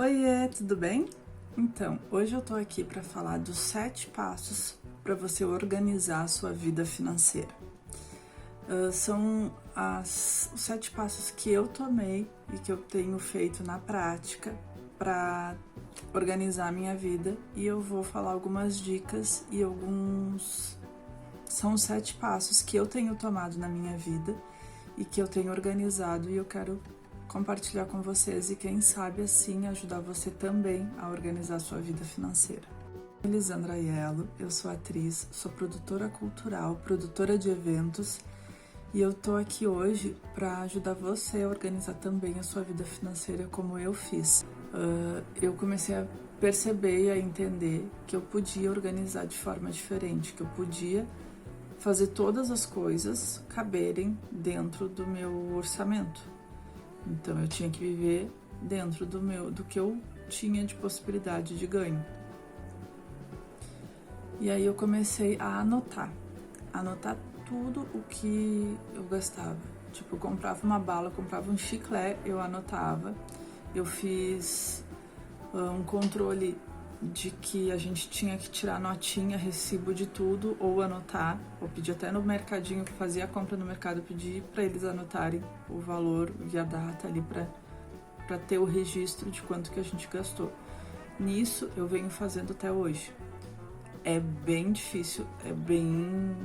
Oiê, tudo bem? Então, hoje eu tô aqui para falar dos 7 passos para você organizar a sua vida financeira. São os 7 passos que eu tomei e que eu tenho feito na prática para organizar a minha vida, e eu vou falar algumas dicas e são os 7 passos que eu tenho tomado na minha vida e que eu tenho organizado, e eu quero compartilhar com vocês e quem sabe assim ajudar você também a organizar a sua vida financeira. Eu sou Elisandra Aiello, eu sou atriz, sou produtora cultural, produtora de eventos, e eu tô aqui hoje para ajudar você a organizar também a sua vida financeira como eu fiz. Eu comecei a perceber e a entender que eu podia organizar de forma diferente, que eu podia fazer todas as coisas caberem dentro do meu orçamento. Então eu tinha que viver dentro do que eu tinha de possibilidade de ganho. E aí eu comecei a anotar tudo o que eu gastava. Tipo, eu comprava uma bala, eu comprava um chiclete, eu anotava. Eu fiz um controle de que a gente tinha que tirar notinha, recibo de tudo, ou anotar, ou pedir até no mercadinho, que fazia a compra no mercado, pedir para eles anotarem o valor e a data ali para ter o registro de quanto que a gente gastou. Nisso eu venho fazendo até hoje. É bem difícil, é bem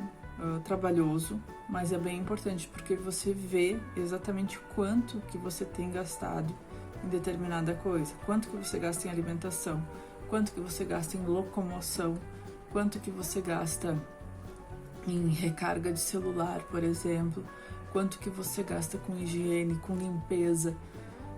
trabalhoso, mas é bem importante porque você vê exatamente quanto que você tem gastado em determinada coisa, quanto que você gasta em alimentação, quanto que você gasta em locomoção, quanto que você gasta em recarga de celular, por exemplo, quanto que você gasta com higiene, com limpeza,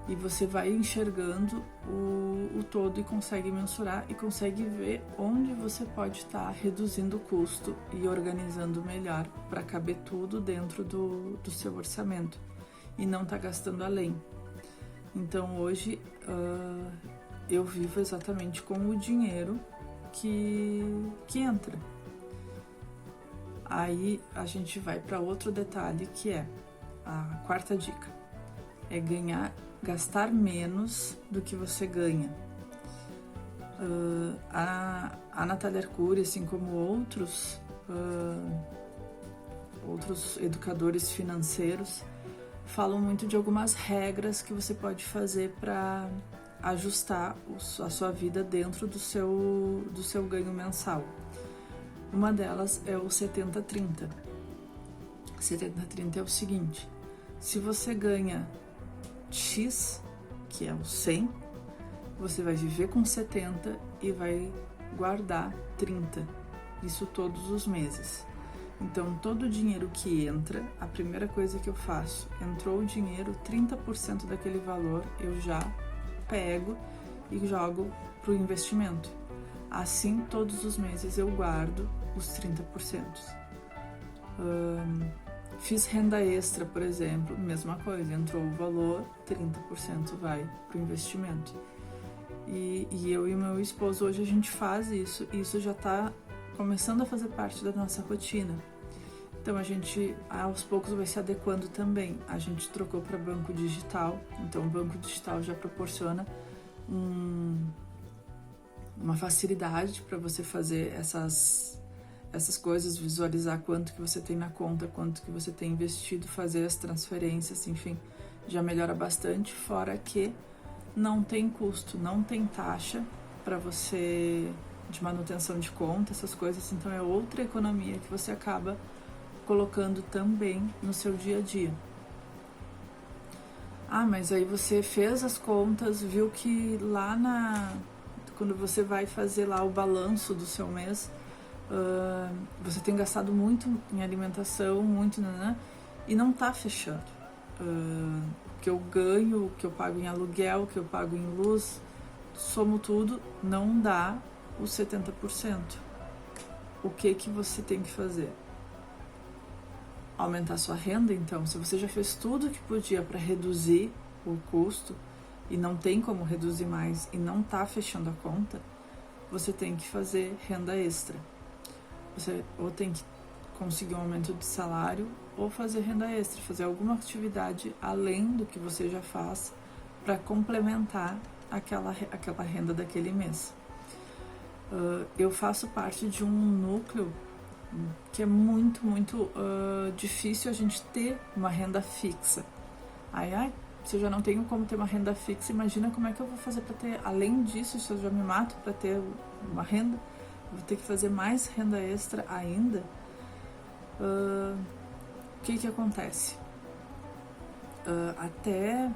e você vai enxergando o todo e consegue mensurar e consegue ver onde você pode estar reduzindo o custo e organizando melhor para caber tudo dentro do seu orçamento e não estar gastando além. Então hoje eu vivo exatamente com o dinheiro que entra. Aí a gente vai para outro detalhe, que é a quarta dica. É gastar menos do que você ganha. A Natália Arcuri, assim como outros educadores financeiros, falam muito de algumas regras que você pode fazer para ajustar a sua vida dentro do seu ganho mensal. Uma delas é o 70-30. 70-30 é o seguinte: se você ganha X, que é o 100, você vai viver com 70 e vai guardar 30. Isso todos os meses. Então, todo o dinheiro que entra, a primeira coisa que eu faço, entrou o dinheiro, 30% daquele valor eu já pego e jogo para o investimento. Assim, todos os meses eu guardo os 30%. Fiz renda extra, por exemplo, mesma coisa, entrou o valor, 30% vai para o investimento. E eu e meu esposo hoje a gente faz isso, e isso já está começando a fazer parte da nossa rotina. Então a gente aos poucos vai se adequando também. A gente trocou para banco digital, então o banco digital já proporciona uma facilidade para você fazer essas coisas, visualizar quanto que você tem na conta, quanto que você tem investido, fazer as transferências, enfim, já melhora bastante, fora que não tem custo, não tem taxa para você de manutenção de conta, essas coisas, então é outra economia que você acaba colocando também no seu dia a dia. Mas aí você fez as contas, viu que quando você vai fazer lá o balanço do seu mês, você tem gastado muito em alimentação, muito, e não tá fechando. O que eu ganho, o que eu pago em aluguel, o que eu pago em luz, somo tudo, não dá os 70%. O que você tem que fazer? Aumentar sua renda, então. Se você já fez tudo que podia para reduzir o custo e não tem como reduzir mais e não tá fechando a conta, você tem que fazer renda extra. Você ou tem que conseguir um aumento de salário ou fazer renda extra, fazer alguma atividade além do que você já faz para complementar aquela renda daquele mês. Eu faço parte de um núcleo que é muito difícil a gente ter uma renda fixa. Se eu já não tenho como ter uma renda fixa, imagina como é que eu vou fazer para ter, além disso, se eu já me mato para ter uma renda, vou ter que fazer mais renda extra ainda. O que acontece? Até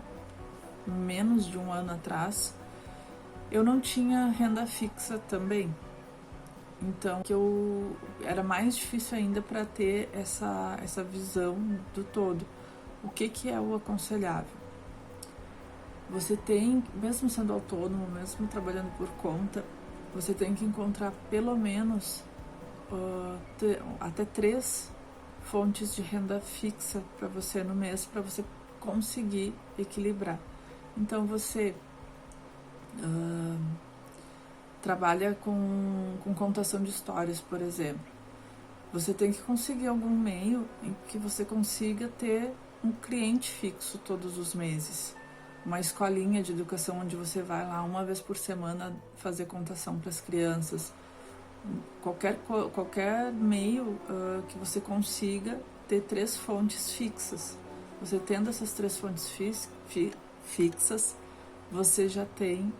menos de um ano atrás, eu não tinha renda fixa também. Então, era mais difícil ainda para ter essa visão do todo. O que é o aconselhável? Você tem, mesmo sendo autônomo, mesmo trabalhando por conta, você tem que encontrar pelo menos até 3 fontes de renda fixa para você no mês, para você conseguir equilibrar. Então, você trabalha com contação de histórias, por exemplo. Você tem que conseguir algum meio em que você consiga ter um cliente fixo todos os meses. Uma escolinha de educação onde você vai lá uma vez por semana fazer contação para as crianças. Qualquer meio que você consiga ter 3 fontes fixas. Você tendo essas 3 fontes fixas, você já tem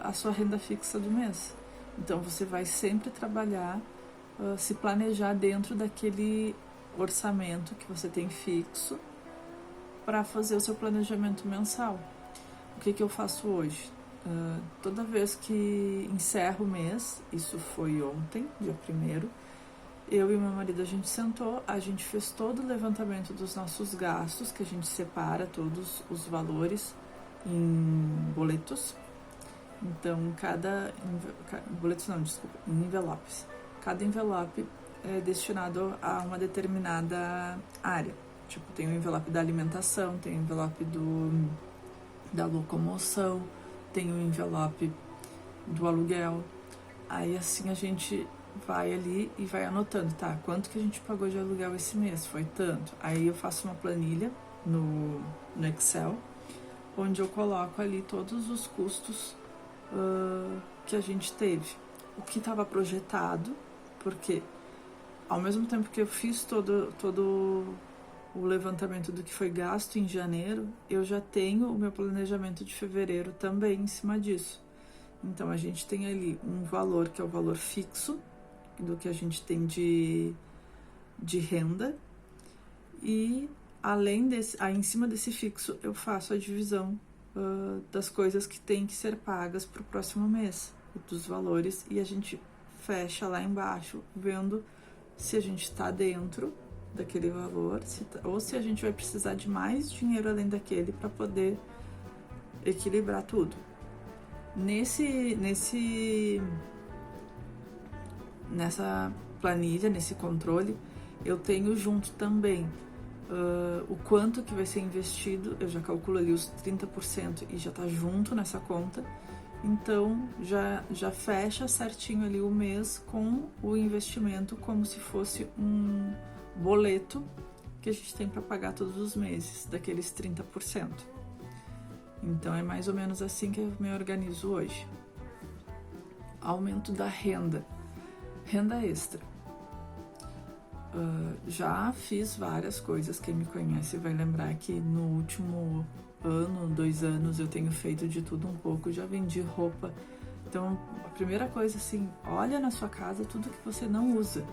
a sua renda fixa do mês. Então, você vai sempre trabalhar, se planejar dentro daquele orçamento que você tem fixo para fazer o seu planejamento mensal. O que eu faço hoje? Toda vez que encerro o mês, isso foi ontem, dia 1º, eu e meu marido, a gente sentou, a gente fez todo o levantamento dos nossos gastos, que a gente separa todos os valores em boletos. Então, em envelopes. Cada envelope é destinado a uma determinada área. Tipo, tem o envelope da alimentação, tem o envelope da locomoção, tem o envelope do aluguel. Aí, assim, a gente vai ali e vai anotando, tá? Quanto que a gente pagou de aluguel esse mês? Foi tanto. Aí eu faço uma planilha no Excel, onde eu coloco ali todos os custos que a gente teve. O que estava projetado, porque ao mesmo tempo que eu fiz todo o levantamento do que foi gasto em janeiro, eu já tenho o meu planejamento de fevereiro também em cima disso. Então, a gente tem ali um valor que é o valor fixo do que a gente tem de renda, e além desse, aí em cima desse fixo, eu faço a divisão das coisas que tem que ser pagas para o próximo mês, dos valores, e a gente fecha lá embaixo, vendo se a gente está dentro daquele valor, ou se a gente vai precisar de mais dinheiro além daquele para poder equilibrar tudo. Nessa planilha, nesse controle, eu tenho junto também o quanto que vai ser investido. Eu já calculo ali os 30% e já tá junto nessa conta. Então, já fecha certinho ali o mês com o investimento, como se fosse um boleto que a gente tem para pagar todos os meses, daqueles 30%. Então, é mais ou menos assim que eu me organizo hoje. Aumento da renda. Renda extra. Já fiz várias coisas. Quem me conhece vai lembrar que no último ano, 2 anos, eu tenho feito de tudo um pouco. Já vendi roupa. Então, a primeira coisa, assim, olha na sua casa tudo que você não usa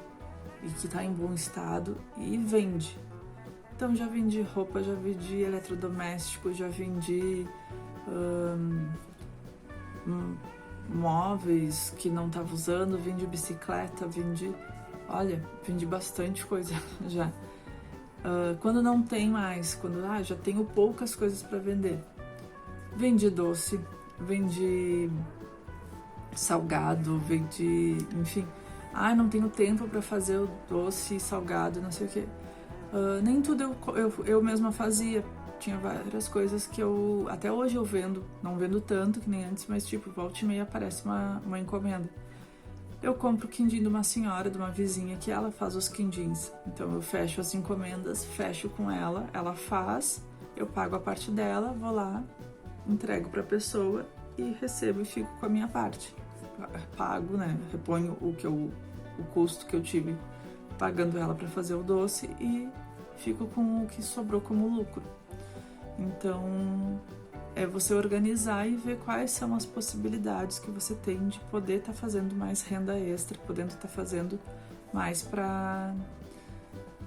e que está em bom estado e vende. Então, já vendi roupa, já vendi eletrodoméstico, já vendi móveis que não estava usando, vendi bicicleta, vendi bastante coisa já. Quando não tem mais, quando já tenho poucas coisas para vender, vendi doce, vendi salgado, vendi, enfim, não tenho tempo para fazer o doce e salgado, não sei o que. Nem tudo eu mesma fazia. Tinha várias coisas que até hoje eu vendo, não vendo tanto que nem antes, mas tipo, volta e meia aparece uma encomenda. Eu compro o quindim de uma senhora, de uma vizinha, que ela faz os quindins. Então eu fecho as encomendas, fecho com ela faz, eu pago a parte dela, vou lá, entrego pra pessoa e recebo e fico com a minha parte. Pago, né? Reponho o custo que eu tive pagando ela para fazer o doce e fico com o que sobrou como lucro. Então, é você organizar e ver quais são as possibilidades que você tem de poder estar fazendo mais renda extra, podendo estar fazendo mais para...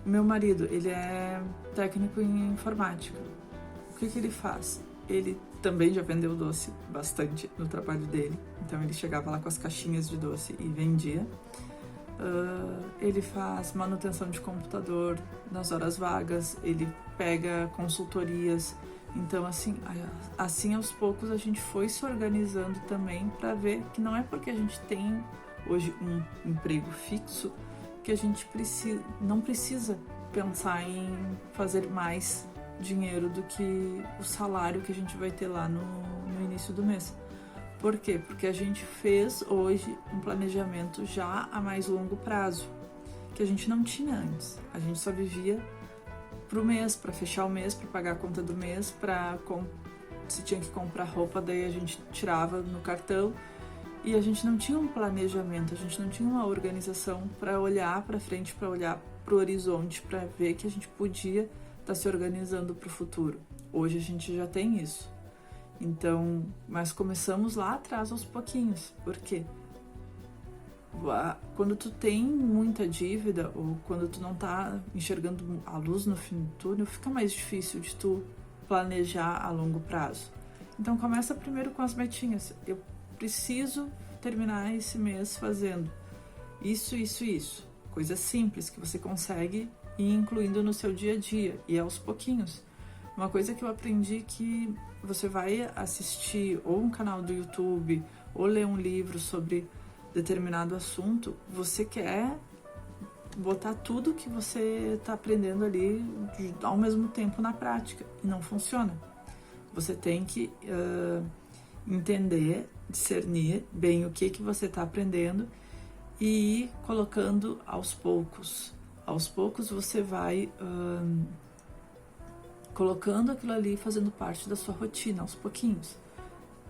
Meu marido, ele é técnico em informática. O que ele faz? Ele também já vendeu doce bastante no trabalho dele, então ele chegava lá com as caixinhas de doce e vendia. Ele faz manutenção de computador nas horas vagas, ele pega consultorias. Então, assim aos poucos a gente foi se organizando também para ver que não é porque a gente tem hoje um emprego fixo que a gente não precisa pensar em fazer mais dinheiro do que o salário que a gente vai ter lá no início do mês. Por quê? Porque a gente fez hoje um planejamento já a mais longo prazo, que a gente não tinha antes. A gente só vivia pro mês, para fechar o mês, para pagar a conta do mês, se tinha que comprar roupa, daí a gente tirava no cartão. E a gente não tinha um planejamento, a gente não tinha uma organização para olhar para frente, para olhar para o horizonte, para ver que a gente podia estar se organizando para o futuro. Hoje a gente já tem isso. Então, mas começamos lá atrás aos pouquinhos. Por quê? Quando tu tem muita dívida ou quando tu não tá enxergando a luz no fim do túnel, fica mais difícil de tu planejar a longo prazo. Então começa primeiro com as metinhas. Eu preciso terminar esse mês fazendo isso. Coisas simples que você consegue ir incluindo no seu dia a dia e aos pouquinhos. Uma coisa que eu aprendi que você vai assistir ou um canal do YouTube ou ler um livro sobre determinado assunto, você quer botar tudo que você está aprendendo ali ao mesmo tempo na prática e não funciona. Você tem que entender, discernir bem o que você está aprendendo e ir colocando aos poucos. Aos poucos você vai colocando aquilo ali, fazendo parte da sua rotina, aos pouquinhos.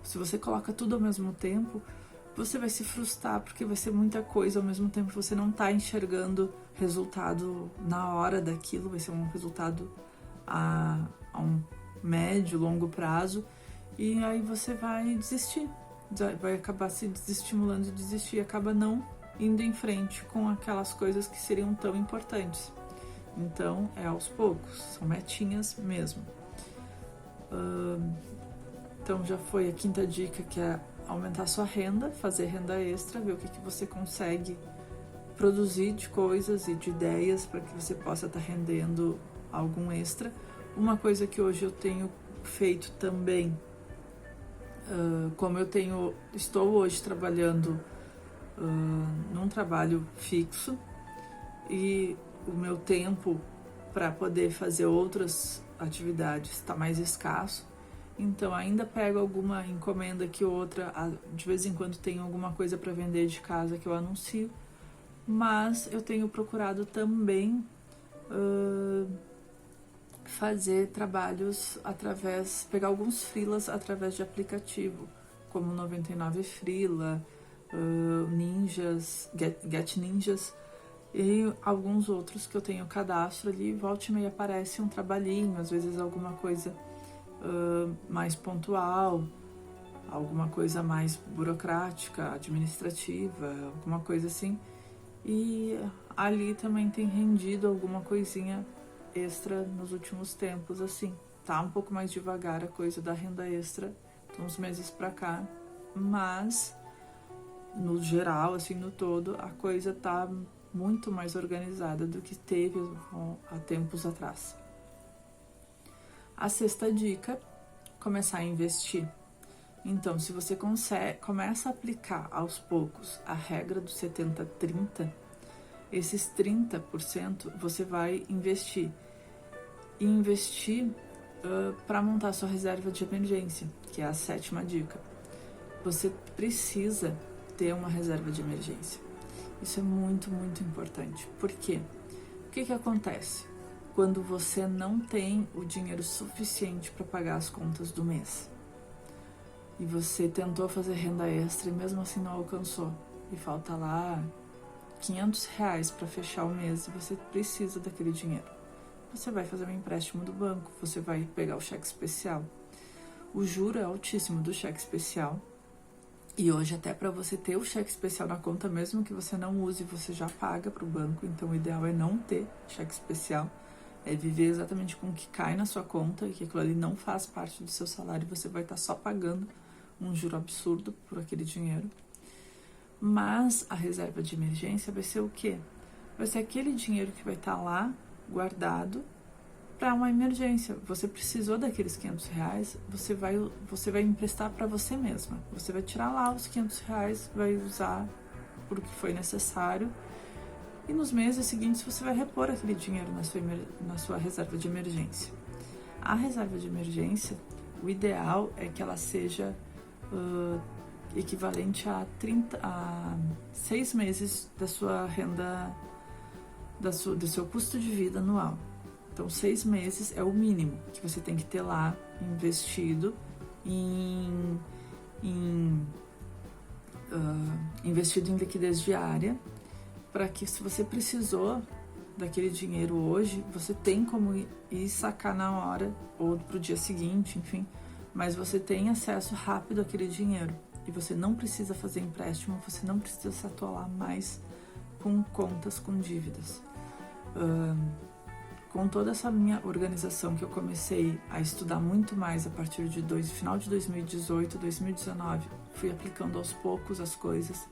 Se você coloca tudo ao mesmo tempo, você vai se frustrar, porque vai ser muita coisa ao mesmo tempo, você não está enxergando resultado na hora daquilo, vai ser um resultado a um médio, longo prazo, e aí você vai desistir, vai acabar se desestimulando de desistir, acaba não indo em frente com aquelas coisas que seriam tão importantes. Então, é aos poucos, são metinhas mesmo. Então, já foi a quinta dica, que é aumentar sua renda, fazer renda extra, ver o que você consegue produzir de coisas e de ideias para que você possa estar rendendo algum extra. Uma coisa que hoje eu tenho feito também, como estou hoje trabalhando num trabalho fixo e o meu tempo para poder fazer outras atividades está mais escasso, então ainda pego alguma encomenda que outra, de vez em quando tenho alguma coisa para vender de casa que eu anuncio, mas eu tenho procurado também fazer trabalhos pegar alguns freelas através de aplicativo, como 99 Freela, Ninjas, Get Ninjas e alguns outros que eu tenho cadastro ali. Volta e meia aparece um trabalhinho, às vezes alguma coisa mais pontual, alguma coisa mais burocrática, administrativa, alguma coisa assim, e ali também tem rendido alguma coisinha extra nos últimos tempos, assim. Tá um pouco mais devagar a coisa da renda extra de uns meses pra cá, mas no geral, assim, no todo, a coisa tá muito mais organizada do que teve há tempos atrás. A sexta dica, começar a investir. Então, se você começa a aplicar aos poucos a regra do 70-30, esses 30% você vai investir. E investir para montar sua reserva de emergência, que é a sétima dica. Você precisa ter uma reserva de emergência. Isso é muito, muito importante. Por quê? O que acontece quando você não tem o dinheiro suficiente para pagar as contas do mês? e você tentou fazer renda extra e mesmo assim não alcançou, e falta lá R$500 para fechar o mês e você precisa daquele dinheiro, você vai fazer um empréstimo do banco, você vai pegar o cheque especial. O juro é altíssimo do cheque especial, e hoje até para você ter o cheque especial na conta, mesmo que você não use, você já paga para o banco. Então o ideal é não ter cheque especial, é viver exatamente com o que cai na sua conta, e que aquilo ali não faz parte do seu salário, você vai estar só pagando um juro absurdo por aquele dinheiro. Mas a reserva de emergência vai ser o quê? Vai ser aquele dinheiro que vai estar lá guardado para uma emergência. Você precisou daqueles R$500, você vai emprestar para você mesma. Você vai tirar lá os R$500, vai usar por o que foi necessário, e nos meses seguintes você vai repor aquele dinheiro na sua reserva de emergência. A reserva de emergência, o ideal é que ela seja equivalente a 6 meses da sua renda, do seu custo de vida anual. Então, 6 meses é o mínimo que você tem que ter lá investido investido em liquidez diária, para que, se você precisou daquele dinheiro hoje, você tem como ir sacar na hora ou pro dia seguinte, enfim, mas você tem acesso rápido àquele dinheiro e você não precisa fazer empréstimo, você não precisa se atolar mais com contas, com dívidas. Com toda essa minha organização que eu comecei a estudar muito mais a partir de final de 2018, 2019, fui aplicando aos poucos as coisas.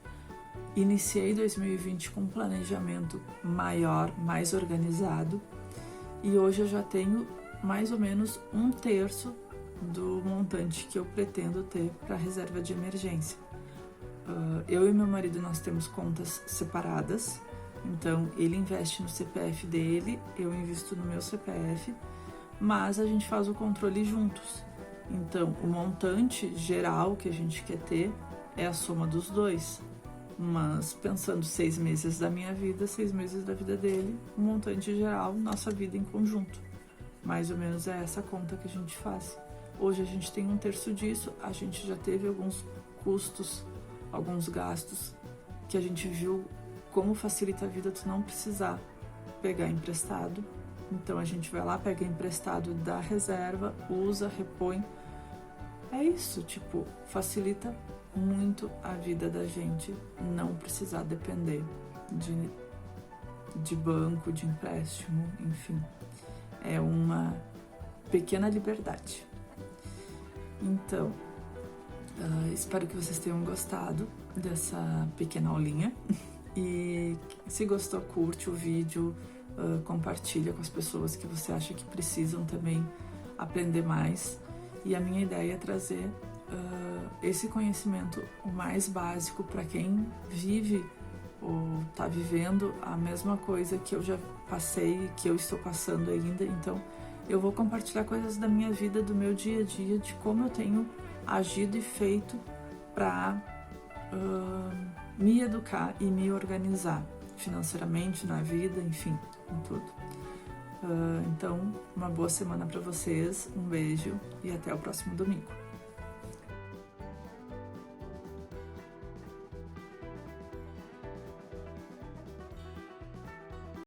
Iniciei 2020 com um planejamento maior, mais organizado, e hoje eu já tenho mais ou menos 1/3 do montante que eu pretendo ter para reserva de emergência. Eu e meu marido, nós temos contas separadas. Então, ele investe no CPF dele, eu invisto no meu CPF, mas a gente faz o controle juntos. Então, o montante geral que a gente quer ter é a soma dos dois. Mas, pensando 6 meses da minha vida, 6 meses da vida dele, o montante geral, nossa vida em conjunto. Mais ou menos é essa conta que a gente faz. Hoje a gente tem 1/3 disso, a gente já teve alguns custos, alguns gastos, que a gente viu como facilita a vida tu não precisar pegar emprestado. Então a gente vai lá, pega emprestado da reserva, usa, repõe. É isso, tipo, facilita muito a vida da gente não precisar depender de banco, de empréstimo, enfim. É uma pequena liberdade. Então, espero que vocês tenham gostado dessa pequena aulinha. E se gostou, curte o vídeo, compartilha com as pessoas que você acha que precisam também aprender mais. E a minha ideia é trazer esse conhecimento o mais básico para quem vive ou está vivendo a mesma coisa que eu já passei, que eu estou passando ainda. Então, eu vou compartilhar coisas da minha vida, do meu dia a dia, de como eu tenho agido e feito para me educar e me organizar financeiramente, na vida, enfim, em tudo. Então, uma boa semana para vocês, um beijo e até o próximo domingo.